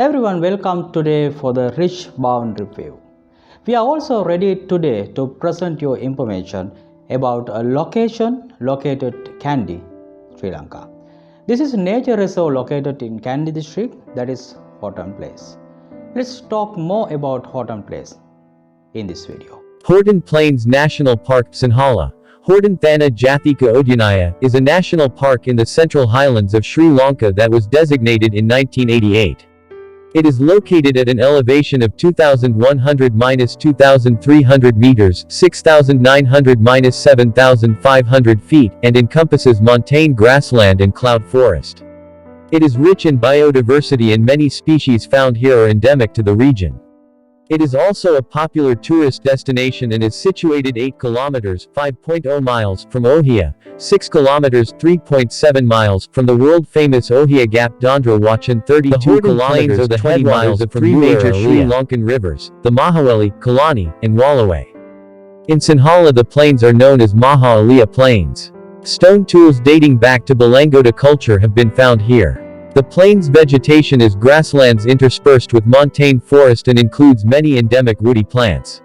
Everyone, welcome today for the rich bound review. We are also ready today to present you information about a location located Kandy, Sri Lanka. This is a nature reserve located in Kandy district, that is Horton Place. Let's talk more about Horton Place in this video. Horton Plains National Park, Sinhala. Horton Thana Jathika Udyanaya is a national park in the central highlands of Sri Lanka that was designated in 1988. It is located at an elevation of 2,100-2,300 meters, 6,900-7,500 feet, and encompasses montane grassland and cloud forest. It is rich in biodiversity and many species found here are endemic to the region. It is also a popular tourist destination and is situated 8 kilometers (5.0 miles) from Ohia, 6 kilometers (3.7 miles) from the world-famous Ohia Gap Dandra Wachan, 32 kilometers are the 20 miles of three major Sri Lankan rivers, the Mahaweli, Kalani, and Wallaway. In Sinhala the plains are known as Maha Alia Plains. Stone tools dating back to Balangota culture have been found here. The plains vegetation is grasslands interspersed with montane forest and includes many endemic woody plants.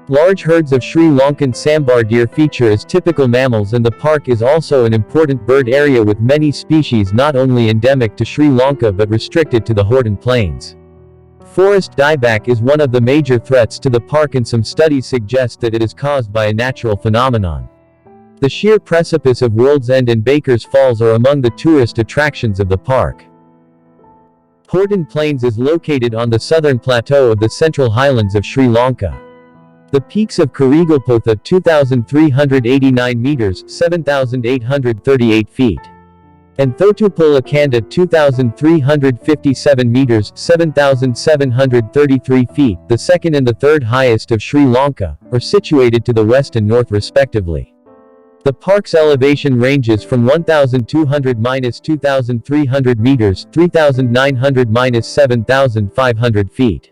Large herds of Sri Lankan sambar deer feature as typical mammals, and the park is also an important bird area with many species not only endemic to Sri Lanka but restricted to the Horton Plains. Forest dieback is one of the major threats to the park, and some studies suggest that it is caused by a natural phenomenon. The sheer precipice of World's End and Baker's Falls are among the tourist attractions of the park. Horton Plains is located on the southern plateau of the central highlands of Sri Lanka. The peaks of Karigalpotha 2,389 meters, 7,838 feet, and Thotupolakanda 2,357 meters, 7,733 feet, the second and the third highest of Sri Lanka, are situated to the west and north respectively. The park's elevation ranges from 1,200-2,300 meters, 3,900-7,500 feet.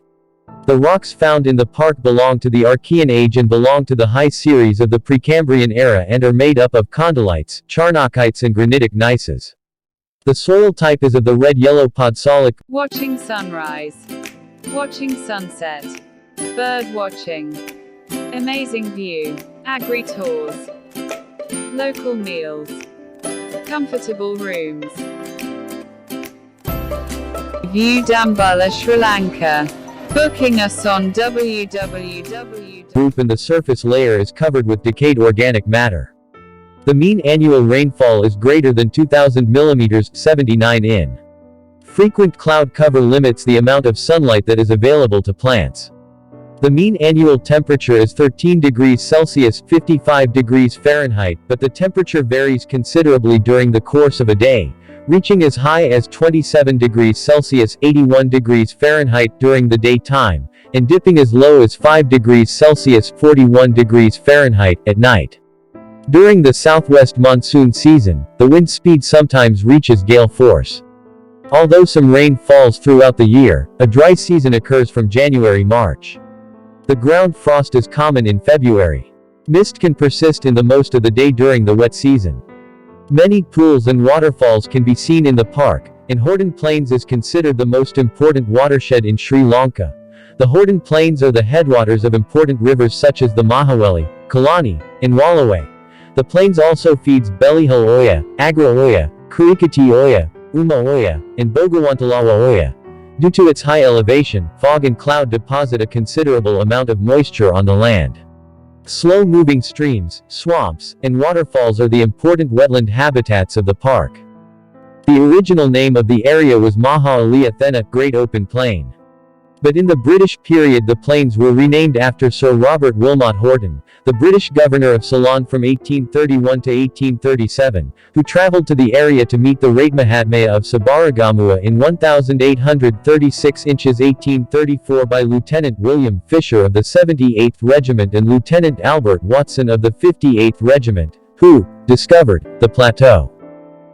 The rocks found in the park belong to the Archean age and belong to the high series of the Precambrian era and are made up of condylites, charnokites and granitic gneisses. The soil type is of the red-yellow podzolic. Watching sunrise. Watching sunset. Bird watching. Amazing view. Agri-tours. Local meals. Comfortable rooms. View Dambala, Sri Lanka. Booking us on www. Roof and the surface layer is covered with decayed organic matter. The mean annual rainfall is greater than 2,000 millimeters, 79 in. Frequent cloud cover limits the amount of sunlight that is available to plants. The mean annual temperature is 13 degrees Celsius, 55 degrees Fahrenheit, but the temperature varies considerably during the course of a day, reaching as high as 27 degrees Celsius, 81 degrees Fahrenheit during the daytime, and dipping as low as 5 degrees Celsius, 41 degrees Fahrenheit, at night. During the southwest monsoon season, the wind speed sometimes reaches gale force. Although some rain falls throughout the year, a dry season occurs from January-March. The ground frost is common in February. Mist can persist in the most of the day during the wet season. Many pools and waterfalls can be seen in the park, and Horton Plains is considered the most important watershed in Sri Lanka. The Horton Plains are the headwaters of important rivers such as the Mahaweli, Kalani, and Wallaway. The plains also feeds Belihill Oya, Agra Oya, Kurikati Oya, Uma Oya, and Bogawantalawa Oya. Due to its high elevation, fog and cloud deposit a considerable amount of moisture on the land. Slow-moving streams, swamps, and waterfalls are the important wetland habitats of the park. The original name of the area was Maha Alia Thena, Great Open Plain. But in the British period the plains were renamed after Sir Robert Wilmot Horton, the British governor of Ceylon from 1831 to 1837, who travelled to the area to meet the Ratemahatmaya of Sabaragamua in 1836 inches 1834 by Lieutenant William Fisher of the 78th Regiment and Lieutenant Albert Watson of the 58th Regiment, who discovered the plateau.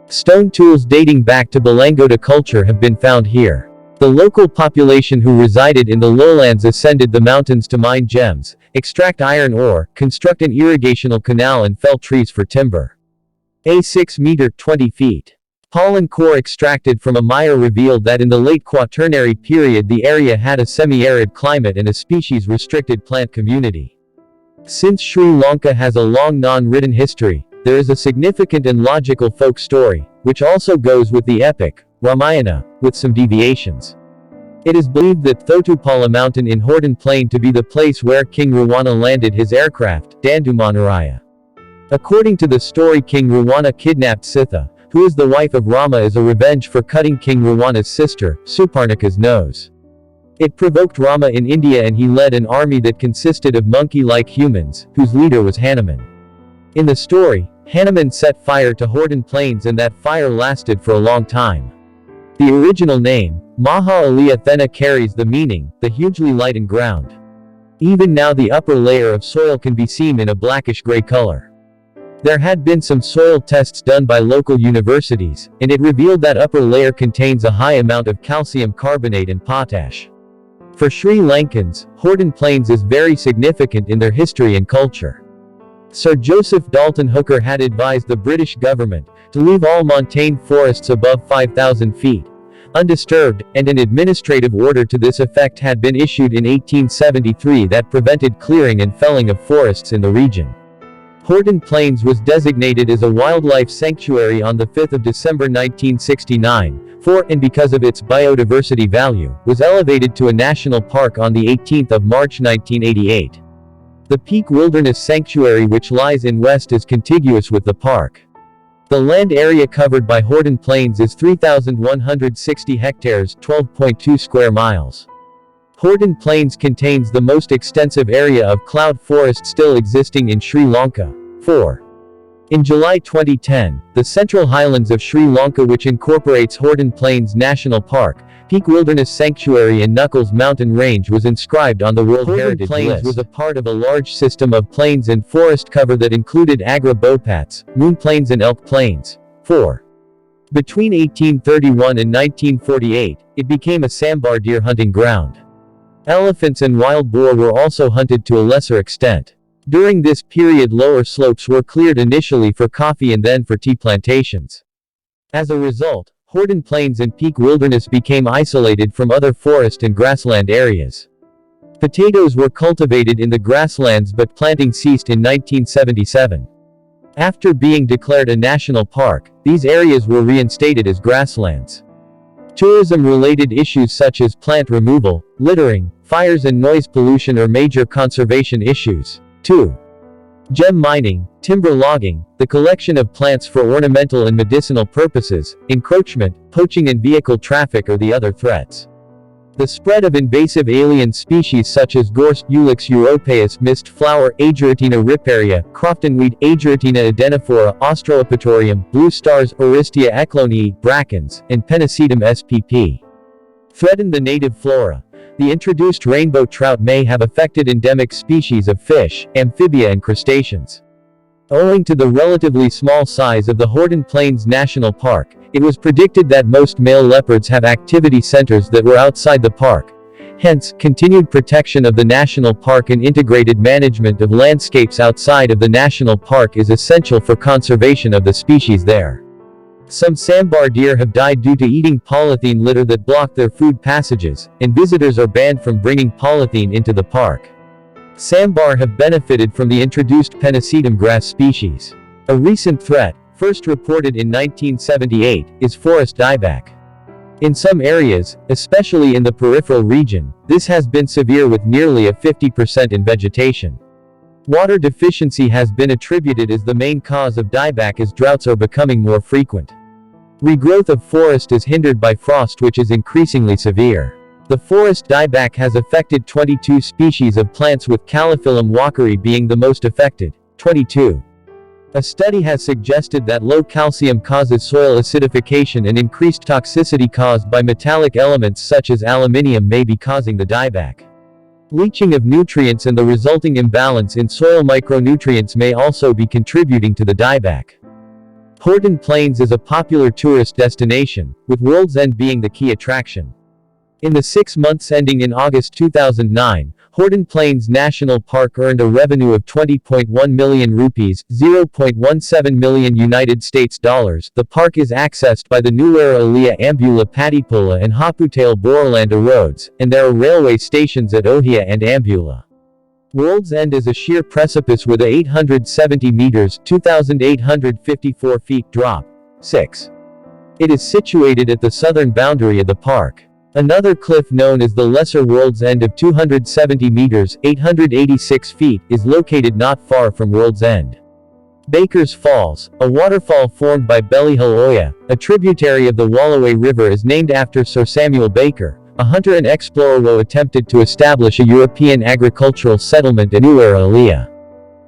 Stone tools dating back to Balangota culture have been found here. The local population who resided in the lowlands ascended the mountains to mine gems, extract iron ore, construct an irrigational canal and fell trees for timber. A 6 meter 20 feet. Pollen core extracted from a mire revealed that in the late Quaternary period the area had a semi-arid climate and a species-restricted plant community. Since Sri Lanka has a long non-written history, there is a significant and logical folk story, which also goes with the epic, Ramayana, with some deviations. It is believed that Thotupala mountain in Horton Plain to be the place where King Rawana landed his aircraft, Dandumanaraya. According to the story, King Rawana kidnapped Sitha, who is the wife of Rama, as a revenge for cutting King Ravana's sister, Suparnaka's nose. It provoked Rama in India and he led an army that consisted of monkey-like humans, whose leader was Hanuman. In the story, Hanuman set fire to Horton Plains and that fire lasted for a long time. The original name, Maha Aliathena, carries the meaning, the hugely lightened ground. Even now the upper layer of soil can be seen in a blackish-gray color. There had been some soil tests done by local universities, and it revealed that upper layer contains a high amount of calcium carbonate and potash. For Sri Lankans, Horton Plains is very significant in their history and culture. Sir Joseph Dalton Hooker had advised the British government to leave all montane forests above 5,000 feet undisturbed, and an administrative order to this effect had been issued in 1873 that prevented clearing and felling of forests in the region. Horton Plains was designated as a wildlife sanctuary on 5 December 1969, and because of its biodiversity value, was elevated to a national park on 18 March 1988. The Peak Wilderness Sanctuary, which lies in west, is contiguous with the park. The land area covered by Horton Plains is 3,160 hectares, 12.2 square miles. Horton Plains contains the most extensive area of cloud forest still existing in Sri Lanka. 4. In July 2010, the Central Highlands of Sri Lanka, which incorporates Horton Plains National Park, Peak Wilderness Sanctuary and Knuckles Mountain Range, was inscribed on the World Heritage List. Horton Plains was a part of a large system of plains and forest cover that included Agra Bopats, Moon Plains and Elk Plains. 4. Between 1831 and 1948, it became a sambar deer hunting ground. Elephants and wild boar were also hunted to a lesser extent. During this period, lower slopes were cleared initially for coffee and then for tea plantations. As a result, Horton Plains and Peak Wilderness became isolated from other forest and grassland areas. Potatoes were cultivated in the grasslands, but planting ceased in 1977. After being declared a national park, these areas were reinstated as grasslands. Tourism-related issues such as plant removal, littering, fires and noise pollution are major conservation issues. 2. Gem mining, timber logging, the collection of plants for ornamental and medicinal purposes, encroachment, poaching and vehicle traffic are the other threats. The spread of invasive alien species such as gorse, Ulix europaeus, mist flower, Ageratina riparia, croftonweed, Ageratina adenophora, Austroepitorium, blue stars, Oristia eclonii, brackens, and Pennisetum spp. Threaten the native flora. The introduced rainbow trout may have affected endemic species of fish, amphibia and crustaceans. Owing to the relatively small size of the Horton Plains National Park, it was predicted that most male leopards have activity centers that were outside the park. Hence, continued protection of the national park and integrated management of landscapes outside of the national park is essential for conservation of the species there. Some sambar deer have died due to eating polythene litter that blocked their food passages, and visitors are banned from bringing polythene into the park. Sambar have benefited from the introduced Pennisetum grass species. A recent threat, first reported in 1978, is forest dieback. In some areas, especially in the peripheral region, this has been severe with nearly a 50% in vegetation. Water deficiency has been attributed as the main cause of dieback as droughts are becoming more frequent. Regrowth of forest is hindered by frost, which is increasingly severe. The forest dieback has affected 22 species of plants, with Calophyllum walkeri being the most affected. 22. A study has suggested that low calcium causes soil acidification and increased toxicity caused by metallic elements such as aluminium may be causing the dieback. Leaching of nutrients and the resulting imbalance in soil micronutrients may also be contributing to the dieback. Horton Plains is a popular tourist destination, with World's End being the key attraction. In the 6 months ending in August 2009, Horton Plains National Park earned a revenue of 20.1 million rupees, $0.17 million United States dollars. The park is accessed by the Nuwara Elia Ambula Patipula and Haputale Borolanda roads, and there are railway stations at Ohia and Ambula. World's End is a sheer precipice with a 870 meters, 2,854 feet drop. 6. It is situated at the southern boundary of the park. Another cliff known as the Lesser World's End of 270 meters, 886 feet, is located not far from World's End. Baker's Falls, a waterfall formed by Bellyhill Oya, a tributary of the Walloway River, is named after Sir Samuel Baker, a hunter and explorer who attempted to establish a European agricultural settlement at Nuwara Elia.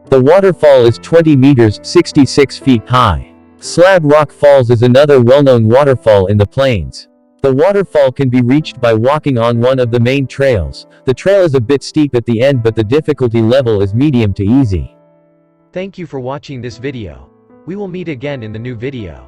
The waterfall is 20 meters, 66 feet high. Slab Rock Falls is another well-known waterfall in the plains. The waterfall can be reached by walking on one of the main trails. The trail is a bit steep at the end, but the difficulty level is medium to easy. Thank you for watching this video. We will meet again in the new video.